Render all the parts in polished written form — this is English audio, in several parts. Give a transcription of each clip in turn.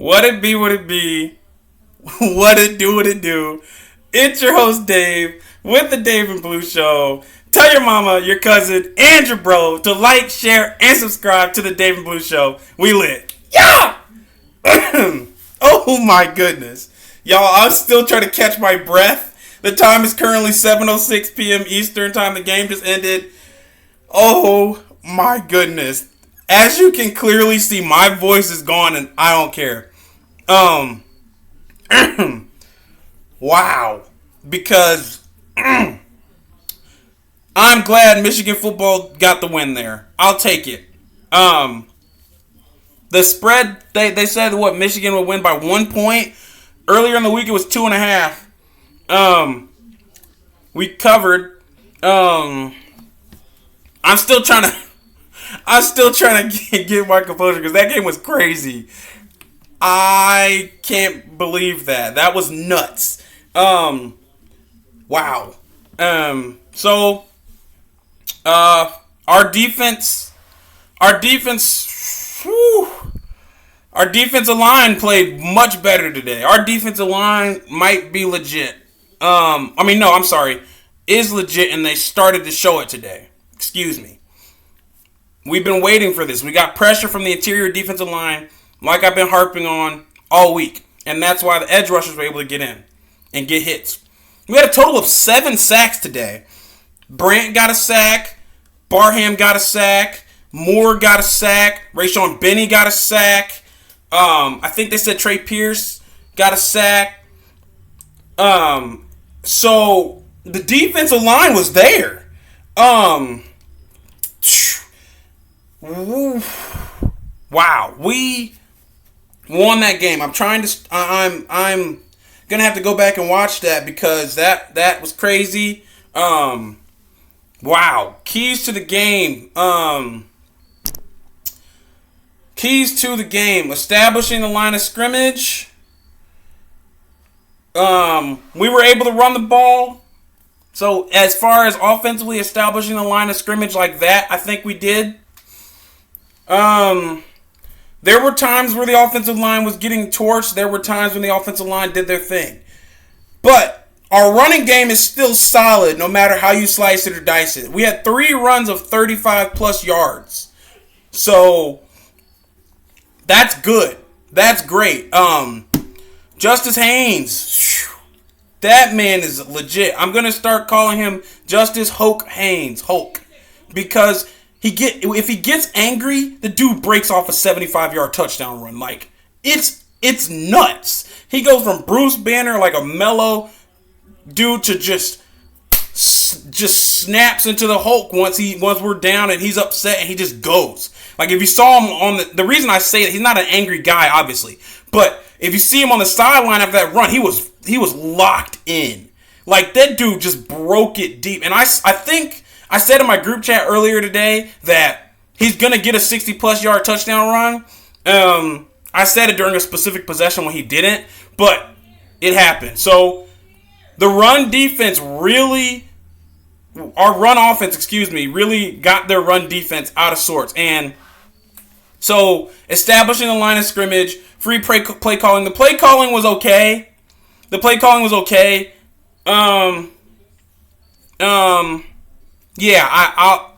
What it be, what it be, what it do, what it do. It's your host, Dave, with the Dave and Blue Show. Tell your mama, your cousin, and your bro to like, share, and subscribe to the Dave and Blue Show. We lit. Yeah! Oh my goodness. Y'all, I'm still trying to catch my breath. The time is currently 7:06 p.m. Eastern Time. The game just ended. Oh my goodness. As you can clearly see, my voice is gone and I don't care. Wow. Because I'm glad Michigan football got the win there. I'll take it. The spread, they said what, Michigan would win by 1 point. Earlier in the week it was 2.5. We covered. I'm still trying to get my composure because that game was crazy. I can't believe that. That was nuts. Wow. So our defensive line played much better today. Our defensive line might be legit. Is legit, and they started to show it today. Excuse me. We've been waiting for this. We got pressure from the interior defensive line, like I've been harping on all week. And that's why the edge rushers were able to get in and get hits. We had a total of 7 sacks today. Brandt got a sack. Barham got a sack. Moore got a sack. Rayshawn Benny got a sack. I think they said Trey Pierce got a sack. So the defensive line was there. Wow, we won that game. I'm gonna have to go back and watch that because that was crazy. Wow, keys to the game. Establishing the line of scrimmage. We were able to run the ball. So as far as offensively establishing the line of scrimmage like that, I think we did. There were times where the offensive line was getting torched. There were times when the offensive line did their thing. But our running game is still solid no matter how you slice it or dice it. We had 3 runs of 35 plus yards. So that's good. That's great. Justice Haynes. That man is legit. I'm going to start calling him Justice Hulk Haynes. Hulk. Because if he gets angry, the dude breaks off a 75-yard touchdown run. Like, it's nuts. He goes from Bruce Banner, like a mellow dude, to just snaps into the Hulk once we're down and he's upset and he just goes. Like, if you saw him on the reason I say that, he's not an angry guy, obviously. But if you see him on the sideline after that run, he was locked in. Like, that dude just broke it deep. And I think I said in my group chat earlier today that he's going to get a 60-plus yard touchdown run. I said it during a specific possession when he didn't, but it happened. So the run offense really got their run defense out of sorts. And so establishing the line of scrimmage, free play calling. The play calling was okay. Yeah,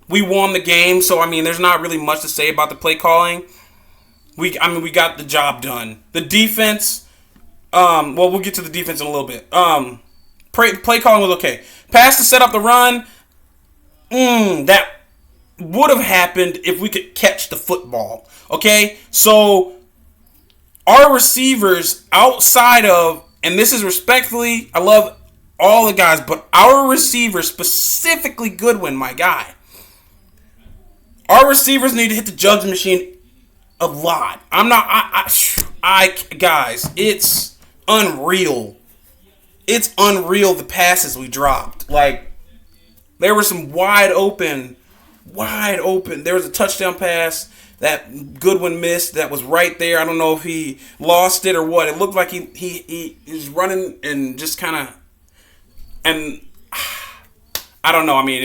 we won the game, so I mean, there's not really much to say about the play calling. We got the job done. The defense, we'll get to the defense in a little bit. Play calling was okay. Pass to set up the run, that would have happened if we could catch the football. Okay, so our receivers outside of, and this is respectfully, I love all the guys, but our receivers, specifically Goodwin, my guy, our receivers need to hit the jugs machine a lot. Guys, it's unreal. It's unreal the passes we dropped. Like, there were some wide open. There was a touchdown pass that Goodwin missed that was right there. I don't know if he lost it or what. It looked like he was running and just kind of, and I don't know. I mean,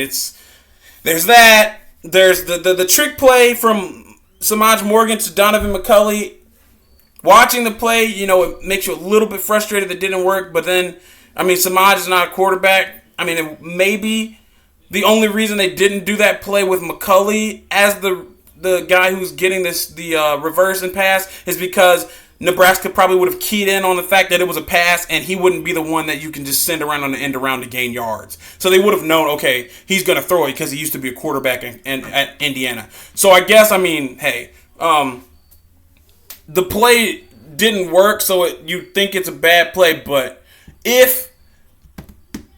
there's that. There's the trick play from Samaj Morgan to Donovan McCulley. Watching the play, it makes you a little bit frustrated that it didn't work. But then, Samaj is not a quarterback. Maybe the only reason they didn't do that play with McCulley as the guy who's getting the reverse and pass is because Nebraska probably would have keyed in on the fact that it was a pass, and he wouldn't be the one that you can just send around on the end around to gain yards. So they would have known, okay, he's going to throw it because he used to be a quarterback at Indiana. So I guess, hey, the play didn't work, so you think it's a bad play. But if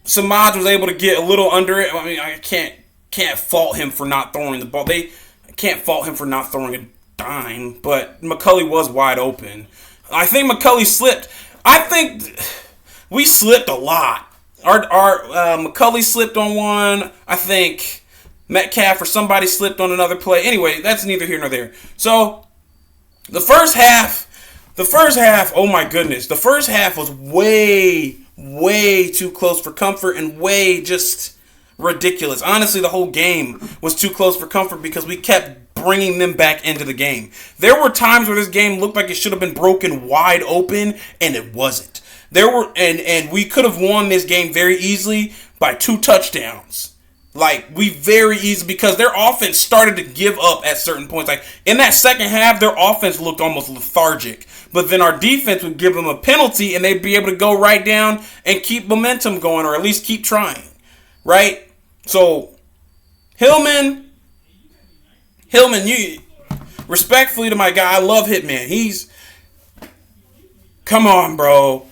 Samaj was able to get a little under it, I can't fault him for not throwing the ball. I can't fault him for not throwing a dime, but McCulley was wide open. I think McCulley slipped. I think we slipped a lot. Our McCulley slipped on one. I think Metcalf or somebody slipped on another play. Anyway, that's neither here nor there. So the first half, oh my goodness, the first half was way too close for comfort and way just ridiculous. Honestly, the whole game was too close for comfort because we kept bringing them back into the game. There were times where this game looked like it should have been broken wide open, and it wasn't. And we could have won this game very easily by 2 touchdowns. Very easy, because their offense started to give up at certain points. Like, in that second half, their offense looked almost lethargic. But then our defense would give them a penalty, and they'd be able to go right down and keep momentum going, or at least keep trying. Right? So, Hillman, you respectfully to my guy, I love Hitman. Come on, bro.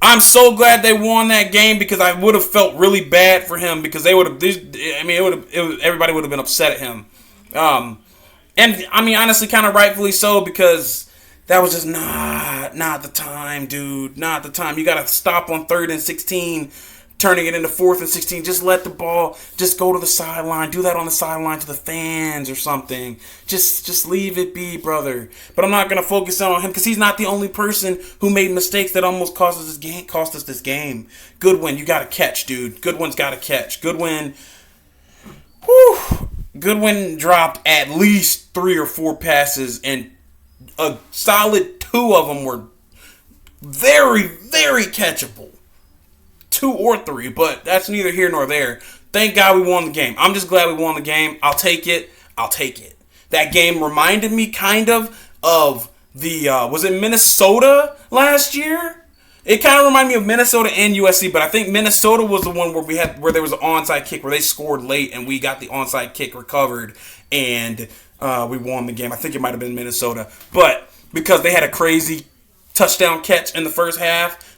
I'm so glad they won that game, because I would have felt really bad for him, because they would have. Everybody would have been upset at him. And honestly, kind of rightfully so, because that was just not the time, dude. Not the time. You got to stop on 3rd and 16. Turning it into 4th and 16. Just let the ball just go to the sideline. Do that on the sideline to the fans or something. Just leave it be, brother. But I'm not going to focus on him, because he's not the only person who made mistakes that almost cost us this game. Goodwin, you got to catch, dude. Goodwin's got to catch. Goodwin dropped at least 3 or 4 passes, and a solid 2 of them were very, very catchable. 2 or 3, but that's neither here nor there. Thank God we won the game. I'm just glad we won the game. I'll take it. That game reminded me kind of the, was it Minnesota last year? It kind of reminded me of Minnesota and USC, but I think Minnesota was the one where there was an onside kick, where they scored late and we got the onside kick recovered, and we won the game. I think it might have been Minnesota, but because they had a crazy touchdown catch in the first half,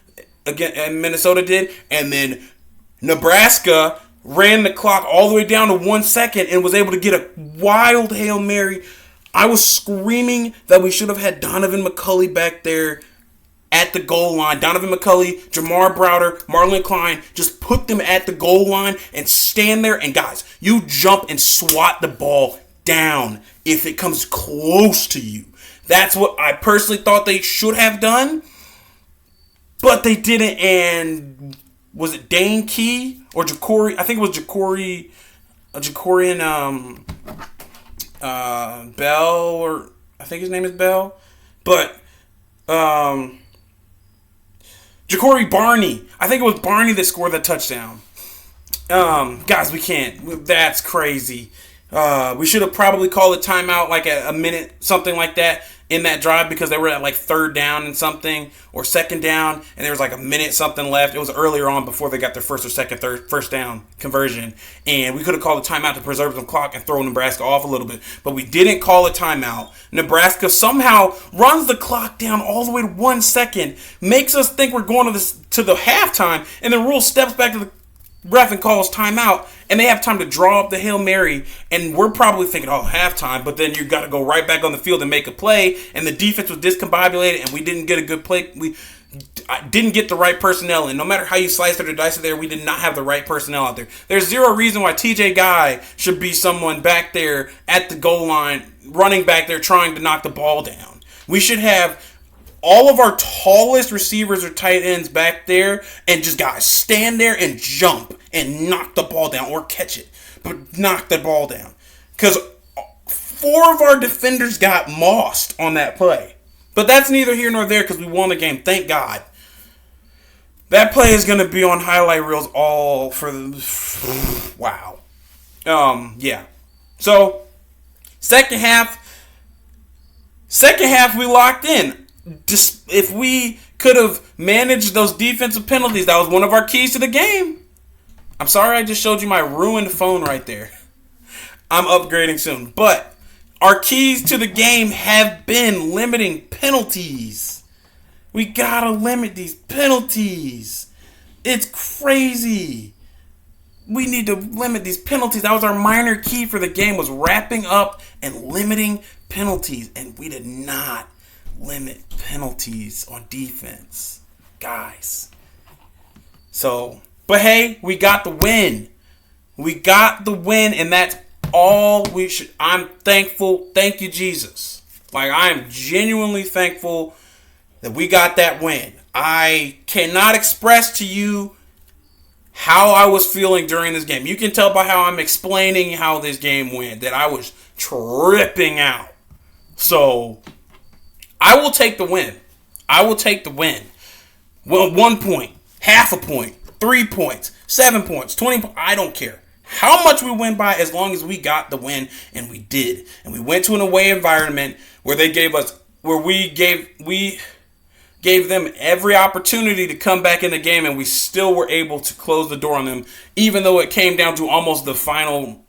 again, and Minnesota did, and then Nebraska ran the clock all the way down to 1 second and was able to get a wild Hail Mary. I was screaming that we should have had Donovan McCulley back there at the goal line. Donovan McCulley, Jamar Browder, Marlon Klein, just put them at the goal line and stand there. And guys, you jump and swat the ball down if it comes close to you. That's what I personally thought they should have done. But they didn't, and was it Dane Key or Ja'Cory? I think it was Ja'Cory and Bell, or I think his name is Bell. But Ja'Cory Barney. I think it was Barney that scored that touchdown. Guys, we can't. That's crazy. We should have probably called a timeout like a minute, something like that, in that drive, because they were at like 3rd down and something, or 2nd down, and there was like a minute something left. It was earlier on before they got their first down conversion, and we could have called a timeout to preserve some clock and throw Nebraska off a little bit, but we didn't call a timeout. Nebraska somehow runs the clock down all the way to 1 second, makes us think we're going to the halftime, and then Rule steps back to the ref and calls timeout, and they have time to draw up the Hail Mary, and we're probably thinking, oh, halftime, but then you got to go right back on the field and make a play, and the defense was discombobulated, and we didn't get a good play. We didn't get the right personnel, and no matter how you slice it or dice it there, we did not have the right personnel out there. There's zero reason why TJ Guy should be someone back there at the goal line, running back there trying to knock the ball down. We should have all of our tallest receivers or tight ends back there, and just guys stand there and jump and knock the ball down, or catch it, but knock the ball down. Because 4 of our defenders got mossed on that play. But that's neither here nor there because we won the game. Thank God. That play is going to be on highlight reels all for the... Wow. Yeah. So, second half we locked in. Just if we could have managed those defensive penalties, that was one of our keys to the game. I'm sorry I just showed you my ruined phone right there. I'm upgrading soon. But our keys to the game have been limiting penalties. We gotta limit these penalties. It's crazy. We need to limit these penalties. That was our minor key for the game, was wrapping up and limiting penalties. And we did not limit penalties on defense. Guys. So, but hey, we got the win. We got the win, and that's all we should. I'm thankful. Thank you, Jesus. Like, I am genuinely thankful that we got that win. I cannot express to you how I was feeling during this game. You can tell by how I'm explaining how this game went that I was tripping out. So, I will take the win. I will take the win. Well, 1 point, half a point, 3 points, 7 points, 20 points. I don't care how much we win by as long as we got the win, and we did. And we went to an away environment where they gave us, where we gave them every opportunity to come back in the game, and we still were able to close the door on them, even though it came down to almost the final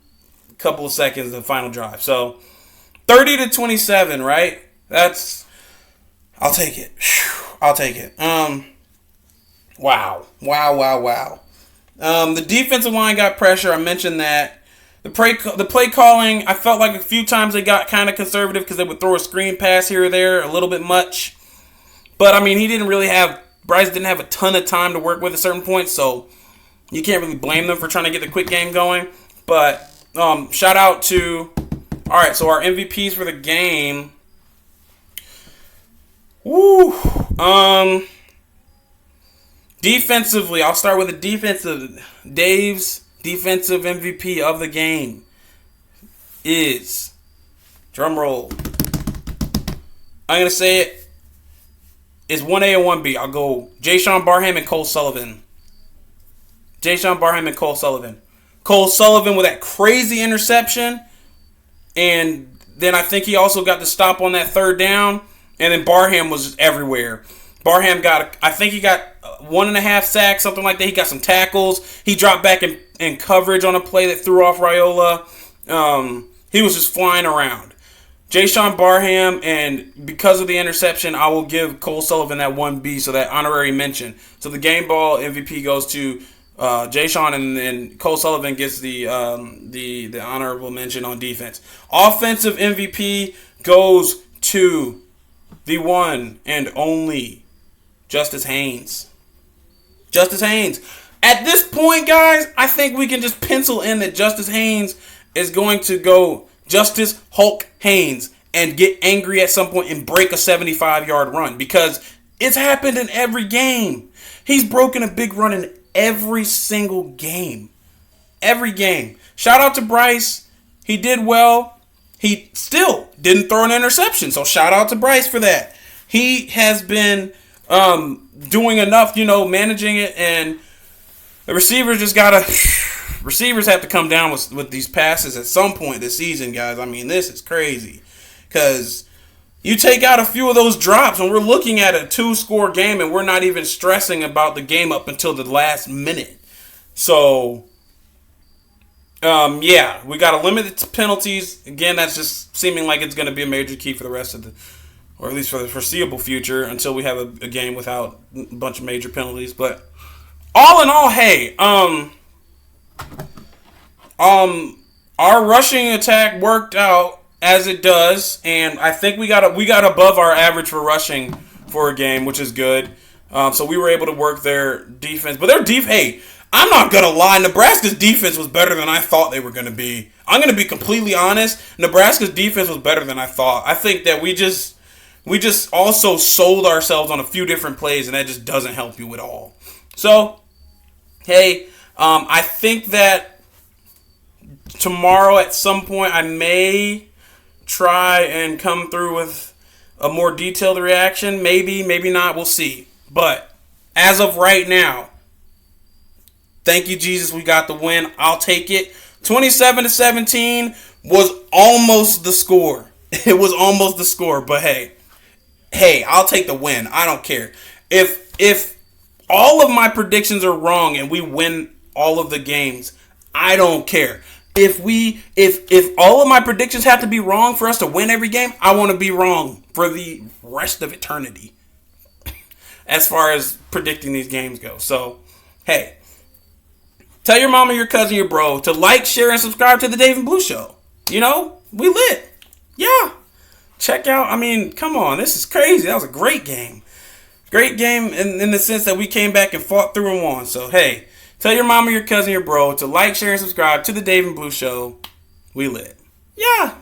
couple of seconds of the final drive. So 30-27, right? I'll take it. I'll take it. Wow. The defensive line got pressure. I mentioned that. The play calling, I felt like a few times they got kind of conservative because they would throw a screen pass here or there, a little bit much. But, I mean, Bryce didn't have a ton of time to work with at certain points, so you can't really blame them for trying to get the quick game going. But, shout out to, all right, so our MVPs for the game. Woo. Defensively, I'll start with the defensive. Dave's defensive MVP of the game is, drum roll, I'm going to say it, is 1A and 1B. I'll go Jaysean Barham and Cole Sullivan. Cole Sullivan with that crazy interception. And then I think he also got the stop on that third down. And then Barham was just everywhere. Barham he got 1.5 sacks, something like that. He got some tackles. He dropped back in coverage on a play that threw off Raiola. He was just flying around. Jaysean Barham, and because of the interception, I will give Cole Sullivan that 1B, so that honorary mention. So the game ball MVP goes to Jaysean, and then Cole Sullivan gets the honorable mention on defense. Offensive MVP goes to the one and only Justice Haynes. At this point, guys, I think we can just pencil in that Justice Haynes is going to go Justice Hulk Haynes and get angry at some point and break a 75-yard run, because it's happened in every game. He's broken a big run in every single game. Every game. Shout out to Bryce. He did well. He still didn't throw an interception, so shout out to Bryce for that. He has been doing enough, managing it, and the receivers just gotta... Receivers have to come down with these passes at some point this season, guys. I mean, this is crazy. Because you take out a few of those drops, and we're looking at a 2-score game, and we're not even stressing about the game up until the last minute. So, yeah, we got to limit the penalties. Again, that's just seeming like it's going to be a major key for the rest of or at least for the foreseeable future, until we have a game without a bunch of major penalties. But all in all, hey, our rushing attack worked out as it does, and I think we got above our average for rushing for a game, which is good. So we were able to work their defense, but hey, I'm not gonna lie, Nebraska's defense was better than I thought they were gonna be. I'm gonna be completely honest. Nebraska's defense was better than I thought. I think that we just also sold ourselves on a few different plays, and that just doesn't help you at all. So, hey, I think that tomorrow at some point I may try and come through with a more detailed reaction. Maybe, maybe not. We'll see. But as of right now, thank you, Jesus. We got the win. I'll take it. 27-17 was almost the score. It was almost the score. But hey, I'll take the win. I don't care. If all of my predictions are wrong and we win all of the games, I don't care. If all of my predictions have to be wrong for us to win every game, I want to be wrong for the rest of eternity as far as predicting these games go. So, hey, tell your mama, your cousin, your bro to like, share, and subscribe to the Dave and Blue Show. You know, we lit. Yeah. Check out, I mean, come on. This is crazy. That was a great game. Great game in the sense that we came back and fought through and won. So, hey, tell your mama, your cousin, your bro to like, share, and subscribe to the Dave and Blue Show. We lit. Yeah.